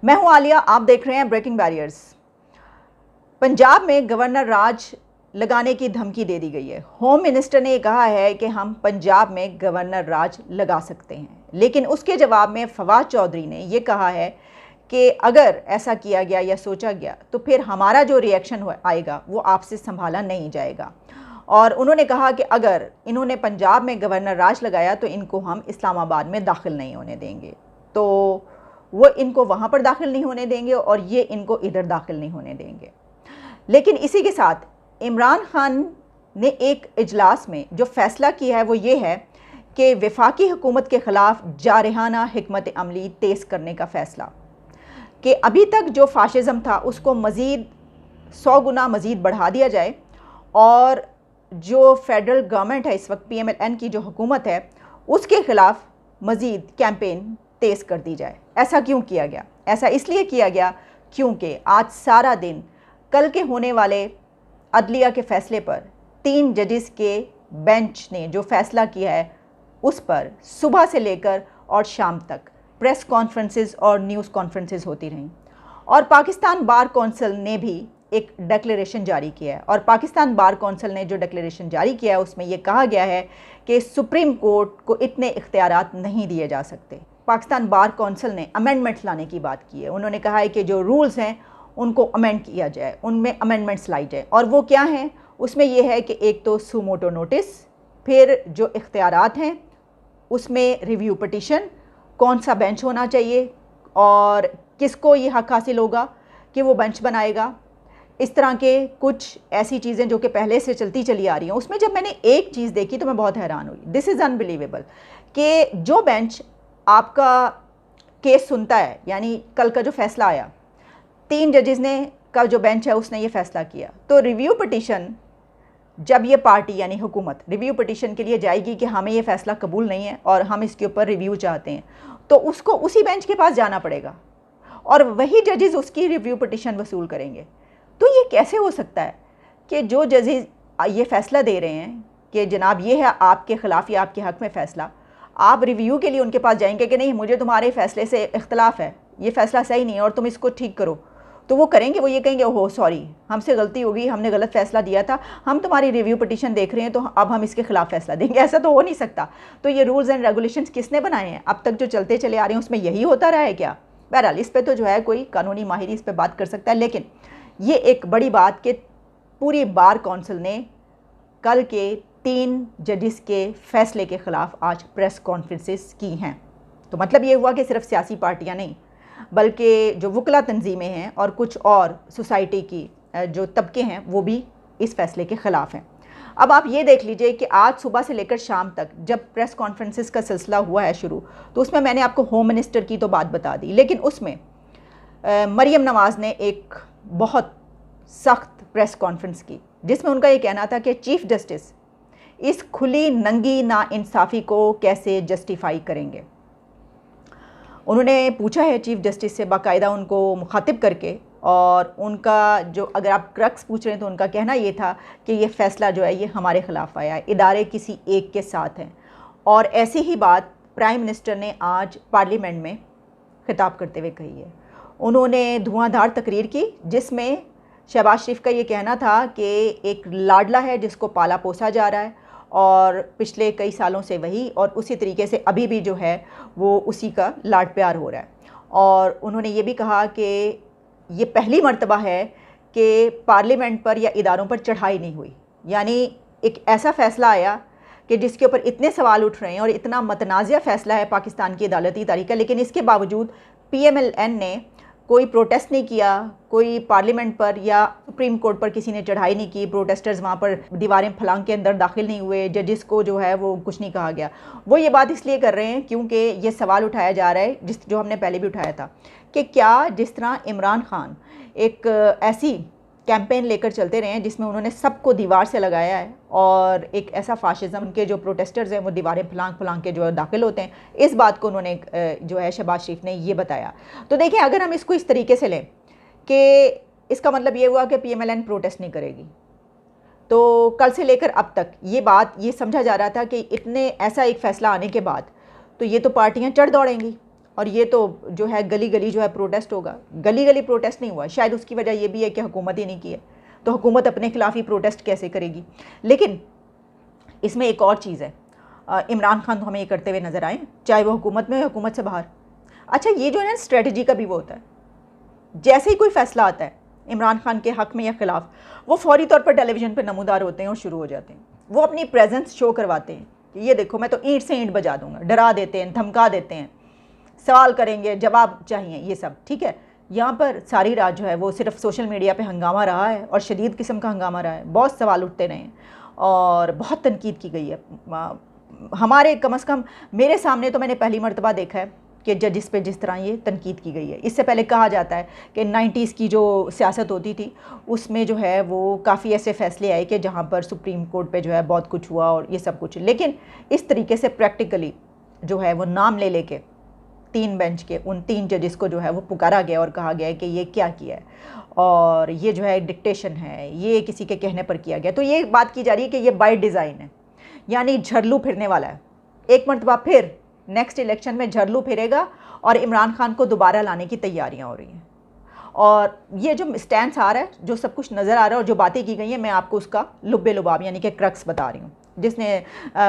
मैं हूं आलिया, आप देख रहे हैं ब्रेकिंग बैरियर्स। पंजाब में गवर्नर राज लगाने की धमकी दे दी गई है। होम मिनिस्टर ने कहा है कि हम पंजाब में गवर्नर राज लगा सकते हैं, लेकिन उसके जवाब में फवाद चौधरी ने यह कहा है कि अगर ऐसा किया गया या सोचा गया तो फिर हमारा जो रिएक्शन आएगा वो आपसे संभाला नहीं जाएगा। और उन्होंने कहा कि अगर इन्होंने पंजाब में गवर्नर राज लगाया तो इनको हम इस्लामाबाद में दाखिल नहीं होने देंगे। तो वो इनको वहाँ पर दाखिल नहीं होने देंगे और ये इनको इधर दाखिल नहीं होने देंगे। लेकिन इसी के साथ इमरान खान ने एक इजलास में जो फ़ैसला किया है वो ये है कि वफाकी हुकूमत के ख़िलाफ़ जारहाना हिकमत अमली तेज़ करने का फ़ैसला, कि अभी तक जो फ़ाशिज़म था उसको मज़ीद 100 गुना मज़ीद बढ़ा दिया जाए और जो फेडरल गवर्नमेंट है इस वक्त PMLN की जो हुकूमत है उसके ख़िलाफ़ मज़ीद कैंपेन तेज़ कर दी जाए। ऐसा क्यों किया गया? ऐसा इसलिए किया गया क्योंकि आज सारा दिन कल के होने वाले अदलिया के फ़ैसले पर 3 जजेस के बेंच ने जो फ़ैसला किया है उस पर सुबह से लेकर और शाम तक प्रेस कॉन्फ्रेंसेस और न्यूज़ कॉन्फ्रेंसेस होती रहीं। और पाकिस्तान बार कौंसिल ने भी एक डिक्लेरेशन जारी किया है, और पाकिस्तान बार कौंसिल ने जो डिक्लेरेशन जारी किया है उसमें यह कहा गया है कि सुप्रीम कोर्ट को इतने इख्तियारात नहीं दिए जा सकते। पाकिस्तान बार कौंसिल ने अमेंडमेंट्स लाने की बात की है। उन्होंने कहा है कि जो रूल्स हैं उनको अमेंड किया जाए, उनमें अमेंडमेंट्स लाई जाए। और वो क्या हैं? उसमें यह है कि एक तो सुमोटो नोटिस, फिर जो इख्तियारात हैं उसमें रिव्यू पटिशन, कौन सा बेंच होना चाहिए और किसको ये हक हासिल होगा कि वो बेंच बनाएगा। इस तरह के कुछ ऐसी चीज़ें जो कि पहले से चलती चली आ रही हैं। उसमें जब मैंने एक चीज़ देखी तो मैं बहुत हैरान हुई। दिस इज़ अनबिलीवेबल कि जो बेंच आपका केस सुनता है, यानी कल का जो फ़ैसला आया 3 जजेस ने का जो बेंच है उसने ये फ़ैसला किया, तो रिव्यू पटिशन जब ये पार्टी यानी हुकूमत रिव्यू पटिशन के लिए जाएगी कि हमें ये फ़ैसला कबूल नहीं है और हम इसके ऊपर रिव्यू चाहते हैं, तो उसको उसी बेंच के पास जाना पड़ेगा और वही जजेस उसकी रिव्यू पटिशन वसूल करेंगे। तो ये कैसे हो सकता है कि जो जजेस ये फ़ैसला दे रहे हैं कि जनाब ये है आपके ख़िलाफ़ या आपके हक़ में फ़ैसला, आप रिव्यू के लिए उनके पास जाएंगे कि नहीं मुझे तुम्हारे फ़ैसले से इख्तलाफ है, ये फ़ैसला सही नहीं है और तुम इसको ठीक करो, तो वो करेंगे? वो ये कहेंगे ओहो सॉरी हमसे गलती हो गई, हमने गलत फ़ैसला दिया था, हम तुम्हारी रिव्यू पटिशन देख रहे हैं तो अब हम इसके ख़िलाफ़ फ़ैसला देंगे? ऐसा तो हो नहीं सकता। तो ये रूल्स एंड रेगुलेशंस किसने बनाए हैं? अब तक जो चलते चले आ रहे हैं उसमें यही होता रहा है क्या? बहरहाल इस पर तो जो है कोई कानूनी माहिर इस पर बात कर सकता है, लेकिन ये एक बड़ी बात कि पूरी बार कौंसिल ने कल के 3 जजेस के फ़ैसले के ख़िलाफ़ आज प्रेस कॉन्फ्रेंसेस की हैं। तो मतलब ये हुआ कि सिर्फ सियासी पार्टियां नहीं बल्कि जो वकला तंजीमें हैं और कुछ और सोसाइटी की जो तबके हैं वो भी इस फ़ैसले के ख़िलाफ़ हैं। अब आप ये देख लीजिए कि आज सुबह से लेकर शाम तक जब प्रेस कॉन्फ्रेंसेस का सिलसिला हुआ है शुरू, तो उसमें मैंने आपको होम मिनिस्टर की तो बात बता दी, लेकिन उसमें मरियम नवाज़ ने एक बहुत सख्त प्रेस कॉन्फ्रेंस की जिसमें उनका ये कहना था कि चीफ़ जस्टिस इस खुली नंगी नाइंसाफ़ी को कैसे जस्टिफाई करेंगे। उन्होंने पूछा है चीफ़ जस्टिस से बाकायदा उनको मुखातिब करके, और उनका जो अगर आप क्रक्स पूछ रहे हैं तो उनका कहना ये था कि ये फ़ैसला जो है ये हमारे ख़िलाफ़ आया है, इदारे किसी एक के साथ हैं। और ऐसी ही बात प्राइम मिनिस्टर ने आज पार्लियामेंट में खिताब करते हुए कही है। उन्होंने धुआंधार तकरीर की जिसमें शहबाज शरीफ का ये कहना था कि एक लाडला है जिसको पाला पोसा जा रहा है और पिछले कई सालों से वही और उसी तरीके से अभी भी जो है वो उसी का लाड प्यार हो रहा है। और उन्होंने ये भी कहा कि ये पहली मर्तबा है कि पार्लियामेंट पर या इदारों पर चढ़ाई नहीं हुई, यानी एक ऐसा फ़ैसला आया कि जिसके ऊपर इतने सवाल उठ रहे हैं और इतना मतनाज़िया फ़ैसला है पाकिस्तान की अदालती तारीख का, लेकिन इसके बावजूद PMLN ने कोई प्रोटेस्ट नहीं किया, कोई पार्लियामेंट पर या सुप्रीम कोर्ट पर किसी ने चढ़ाई नहीं की, प्रोटेस्टर्स वहाँ पर दीवारें फलांग के अंदर दाखिल नहीं हुए, जजेस को जो है वो कुछ नहीं कहा गया। वो ये बात इसलिए कर रहे हैं क्योंकि ये सवाल उठाया जा रहा है जो हमने पहले भी उठाया था कि क्या जिस तरह इमरान खान एक ऐसी कैंपेन लेकर चलते रहे हैं जिसमें उन्होंने सबको दीवार से लगाया है और एक ऐसा फाशिज़म के जो प्रोटेस्टर्स हैं वो दीवारें फलांग फलांग के जो है दाखिल होते हैं, इस बात को उन्होंने जो है शहबाज शरीफ ने ये बताया। तो देखिए अगर हम इसको इस तरीके से लें कि इसका मतलब ये हुआ कि PMLN प्रोटेस्ट नहीं करेगी, तो कल से लेकर अब तक ये बात ये समझा जा रहा था कि इतने ऐसा एक फ़ैसला आने के बाद तो ये तो पार्टियां चढ़ दौड़ेंगी और ये तो जो है गली गली जो है प्रोटेस्ट होगा। गली गली प्रोटेस्ट नहीं हुआ, शायद उसकी वजह ये भी है कि हुकूमत ही नहीं की है, तो हुकूमत अपने खिलाफ ही प्रोटेस्ट कैसे करेगी। लेकिन इसमें एक और चीज़ है, इमरान खान तो हमें ये करते हुए नज़र आए, चाहे वो हुकूमत में हो या हुकूमत से बाहर। अच्छा, ये जो है ना स्ट्रेटजी का भी वो होता है, जैसे ही कोई फैसला आता है इमरान खान के हक़ में या ख़िलाफ़, वो फौरी तौर पर टेलीविज़न पर नमूदार होते हैं और शुरू हो जाते हैं। वो अपनी प्रेजेंस शो करवाते हैं कि ये देखो मैं तो ईंट से ईंट बजा दूंगा, डरा देते हैं, धमका देते हैं, सवाल करेंगे, जवाब चाहिए, ये सब ठीक है। यहाँ पर सारी रात जो है वो सिर्फ सोशल मीडिया पे हंगामा रहा है और शदीद किस्म का हंगामा रहा है। बहुत सवाल उठते रहे हैं और बहुत तनकीद की गई है। हमारे कम से कम मेरे सामने तो मैंने पहली मर्तबा देखा है कि जजिस पे जिस तरह ये तनकीद की गई है। इससे पहले कहा जाता है कि 90s की जो सियासत होती थी उसमें जो है वो काफ़ी ऐसे फ़ैसले आए कि जहाँ पर सुप्रीम कोर्ट पे जो है बहुत कुछ हुआ और ये सब कुछ, लेकिन इस तरीके से प्रैक्टिकली जो है वो नाम ले लेके 3 बेंच के उन 3 जजिस को जो है वो पुकारा गया और कहा गया है कि ये क्या किया है और ये जो है डिक्टेशन है, ये किसी के कहने पर किया गया। तो ये बात की जा रही है कि ये बाय डिज़ाइन है, यानी झरलू फिरने वाला है। एक मरतबा फिर नेक्स्ट इलेक्शन में झरलू फिरेगा और इमरान खान को दोबारा लाने की तैयारियां हो रही हैं। और ये जो स्टैंड आ रहा है, जो सब कुछ नज़र आ रहा है और जो बातें की गई हैं, मैं आपको उसका लुब्बे लुबाब यानी कि क्रक्स बता रही हूँ, जिसने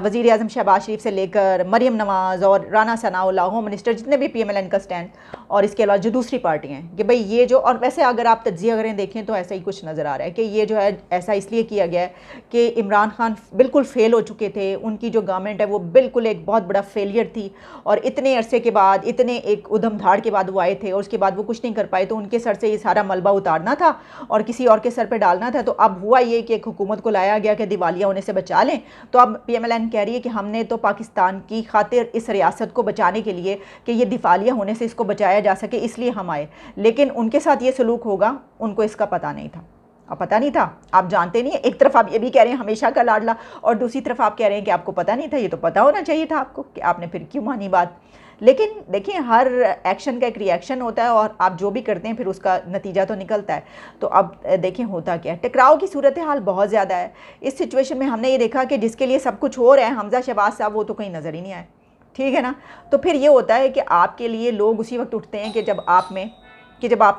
वज़ीर आज़म शहबाज शरीफ से लेकर मरियम नवाज़ और राना सनाउल्लाह, होम मिनिस्टर, जितने भी PMLN का स्टैंड, और इसके अलावा जो दूसरी पार्टियाँ हैं कि भाई ये जो, और वैसे अगर आप तज्ज़िया करें देखें तो ऐसा ही कुछ नज़र आ रहा है कि ये जो है ऐसा इसलिए किया गया है कि इमरान खान बिल्कुल फेल हो चुके थे। उनकी जो गवर्नमेंट है वो बिल्कुल एक बहुत बड़ा फेलियर थी और इतने अरसे के बाद, इतने एक उधम धाड़ के बाद वो आए थे और उसके बाद वो कुछ नहीं कर पाए, तो उनके सर से ये सारा मलबा उतारना था और किसी और के सर पर डालना था। तो अब हुआ ये कि एक हुकूमत को लाया गया कि दिवालिया होने से बचा लें। तो अब PMLN कह रही है कि हमने तो पाकिस्तान की खातिर इस रियासत को बचाने के लिए कि ये दिवालिया होने से इसको बचाया जा सके, इसलिए हम आए। लेकिन उनके साथ ये सलूक होगा, उनको इसका पता नहीं था। अब पता नहीं था, आप जानते नहीं है। एक तरफ आप ये भी कह रहे हैं हमेशा का लाडला, और दूसरी तरफ आप कह रहे हैं कि आपको पता नहीं था। ये तो पता होना चाहिए था आपको कि आपने फिर क्यों मानी बात। लेकिन देखिए, हर एक्शन का एक रिएक्शन होता है और आप जो भी करते हैं फिर उसका नतीजा तो निकलता है। तो अब देखें होता क्या है। टकराव की सूरत हाल बहुत ज़्यादा है। इस सिचुएशन में हमने ये देखा कि जिसके लिए सब कुछ हो रहा है, हमजा शहबाज साहब, वो तो कहीं नज़र ही नहीं आए, ठीक है ना। तो फिर ये होता है कि आपके लिए लोग उसी वक्त उठते हैं कि जब आप में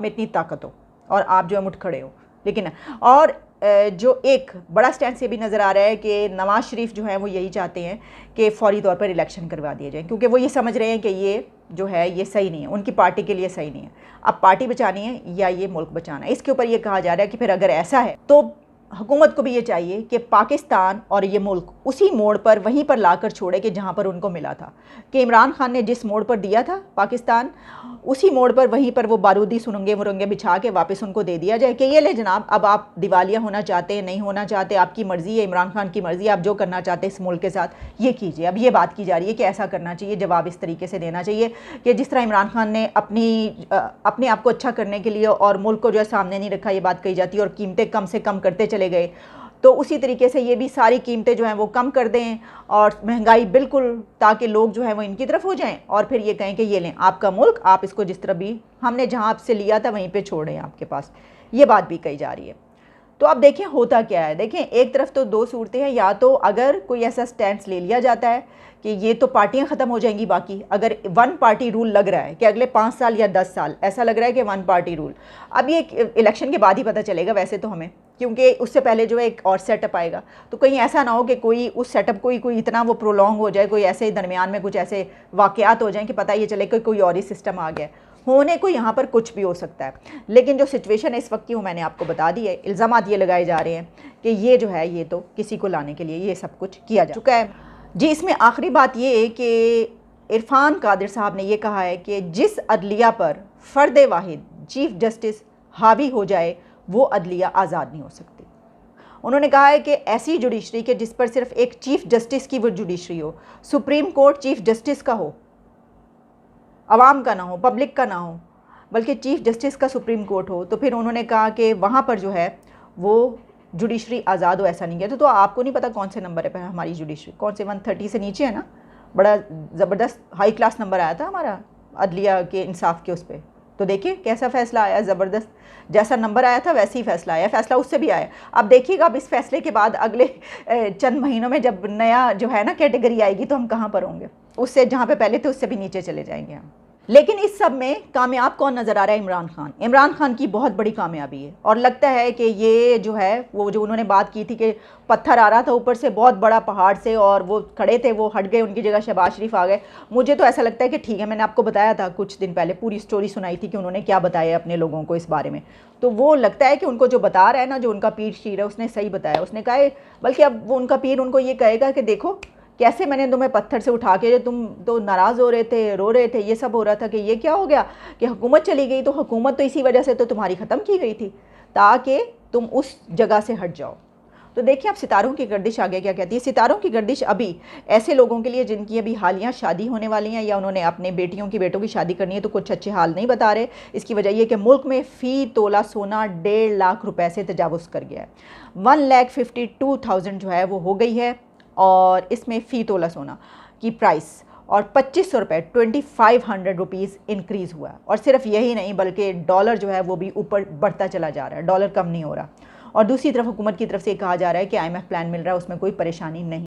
इतनी ताकत हो और आप जो है मुठ खड़े हो। लेकिन और जो एक बड़ा स्टैंड से भी नज़र आ रहा है कि नवाज़ शरीफ जो है वो यही चाहते हैं कि फौरी तौर पर इलेक्शन करवा दिए जाए, क्योंकि वो ये समझ रहे हैं कि ये जो है ये सही नहीं है, उनकी पार्टी के लिए सही नहीं है। अब पार्टी बचानी है या ये मुल्क बचाना है, इसके ऊपर ये कहा जा रहा है कि फिर अगर ऐसा है तो हुकूमत को भी ये चाहिए कि पाकिस्तान और ये मुल्क उसी मोड़ पर, वहीं पर लाकर छोड़े कि जहाँ पर उनको मिला था। कि इमरान खान ने जिस मोड़ पर दिया था पाकिस्तान, उसी मोड़ पर, वहीं पर वो बारूदी सुरंगे मुरंगे बिछा के वापस उनको दे दिया जाए कि ये ले जनाब, अब आप दिवालिया होना चाहते हैं, नहीं होना चाहते, आपकी मर्ज़ी है, इमरान खान की मर्ज़ी है, आप जो करना चाहते हैं इस मुल्क के साथ ये कीजिए। अब ये बात की जा रही है कि ऐसा करना चाहिए, जवाब इस तरीके से देना चाहिए कि जिस तरह इमरान खान ने अपने आप को अच्छा करने के लिए और मुल्क को जो है सामने नहीं रखा, ये बात कही जाती है, और कीमतें कम से कम करते चले गए, तो उसी तरीके से ये भी सारी कीमतें जो हैं वो कम कर दें और महंगाई बिल्कुल, ताकि लोग जो हैं वो इनकी तरफ हो जाएं और फिर ये कहें कि ये लें आपका मुल्क, आप इसको जिस तरह भी हमने जहां आपसे लिया था वहीं पे छोड़ें आपके पास। ये बात भी कही जा रही है। तो अब देखें होता क्या है। देखें, एक तरफ तो दो सूरतें हैं, या तो अगर कोई ऐसा स्टैंड ले लिया जाता है कि ये तो पार्टियां ख़त्म हो जाएंगी, बाकी अगर वन पार्टी रूल लग रहा है कि अगले 5 साल या 10 साल ऐसा लग रहा है कि वन पार्टी रूल, अब ये इलेक्शन के बाद ही पता चलेगा वैसे तो हमें, क्योंकि उससे पहले जो है एक और सेटअप आएगा। तो कहीं ऐसा ना हो कि कोई उस सेटअप को ही कोई इतना वो प्रोलॉन्ग हो जाए, कोई ऐसे दरमियान में कुछ ऐसे वाक़यात हो जाएं कि पता ये चले कि कोई और ही सिस्टम आ गया। होने को यहाँ पर कुछ भी हो सकता है, लेकिन जो सिचुएशन है इस वक्त की वो मैंने आपको बता दी है। इल्ज़ामात ये लगाए जा रहे हैं कि ये जो है ये तो किसी को लाने के लिए ये सब कुछ किया जा चुका है जी। इसमें आखिरी बात ये है कि इरफान कादिर साहब ने ये कहा है कि जिस अदलिया पर फ़र्द वाहिद चीफ़ जस्टिस हावी हो जाए वो अदलिया आज़ाद नहीं हो सकती। उन्होंने कहा है कि ऐसी जुडिशरी के जिस पर सिर्फ एक चीफ़ जस्टिस की वो जुडिशरी हो, सुप्रीम कोर्ट चीफ़ जस्टिस का हो, आवाम का ना हो, पब्लिक का ना हो, बल्कि चीफ़ जस्टिस का सुप्रीम कोर्ट हो, तो फिर उन्होंने कहा कि वहाँ पर जो है वो जुडिशरी आज़ाद हो, ऐसा नहीं किया। तो आपको नहीं पता कौन से नंबर है पर हमारी जुडिशरी, कौन से 130 से नीचे है ना, बड़ा ज़बरदस्त हाई क्लास नंबर आया था हमारा अदलिया के इंसाफ के उस पर। तो देखिए कैसा फ़ैसला आया, ज़बरदस्त, जैसा नंबर आया था वैसे ही फ़ैसला आया, फ़ैसला उससे भी आया। अब देखिएगा, अब इस फैसले के बाद अगले चंद महीनों में जब नया जो है ना कैटेगरी आएगी तो हम कहाँ पर होंगे, उससे जहाँ पे पहले थे उससे भी नीचे चले जाएंगे हम। लेकिन इस सब में कामयाब कौन नज़र आ रहा है? इमरान खान। इमरान खान की बहुत बड़ी कामयाबी है और लगता है कि ये जो है वो जो उन्होंने बात की थी कि पत्थर आ रहा था ऊपर से बहुत बड़ा पहाड़ से और वो खड़े थे, वो हट गए, उनकी जगह शहबाज शरीफ आ गए। मुझे तो ऐसा लगता है कि ठीक है, मैंने आपको बताया था कुछ दिन पहले, पूरी स्टोरी सुनाई थी कि उन्होंने क्या बताया अपने लोगों को इस बारे में। तो वो लगता है कि उनको जो बता रहा है ना, जो उनका पीर शीर है, उसने सही बताया। उसने कहा है, बल्कि अब वो उनका पीर उनको ये कहेगा कि देखो कैसे मैंने तुम्हें पत्थर से उठा के, तुम तो नाराज़ हो रहे थे, रो रहे थे, ये सब हो रहा था कि ये क्या हो गया कि हुकूमत चली गई, तो हुकूमत तो इसी वजह से तो तुम्हारी ख़त्म की गई थी ताकि तुम उस जगह से हट जाओ। तो देखिए अब सितारों की गर्दिश आगे क्या कहती है। सितारों की गर्दिश अभी ऐसे लोगों के लिए जिनकी अभी हालिया शादी होने वाली हैं या उन्होंने अपने बेटियों की बेटों की शादी करनी है, तो कुछ अच्छे हाल नहीं बता रहे। इसकी वजह यह कि मुल्क में फ़ी तोला सोना 1.5 लाख रुपए से तजावुज़ कर गया है। 1,52,000 जो है वो हो गई है और इसमें फ़ी तोला सोना की प्राइस और 2500 रुपये 2500 रुपीज़ इंक्रीज़ हुआ। और सिर्फ यही नहीं बल्कि डॉलर जो है वो भी ऊपर बढ़ता चला जा रहा है, डॉलर कम नहीं हो रहा। और दूसरी तरफ हुकूमत की तरफ से कहा जा रहा है कि IMF प्लान मिल रहा है, उसमें कोई परेशानी नहीं।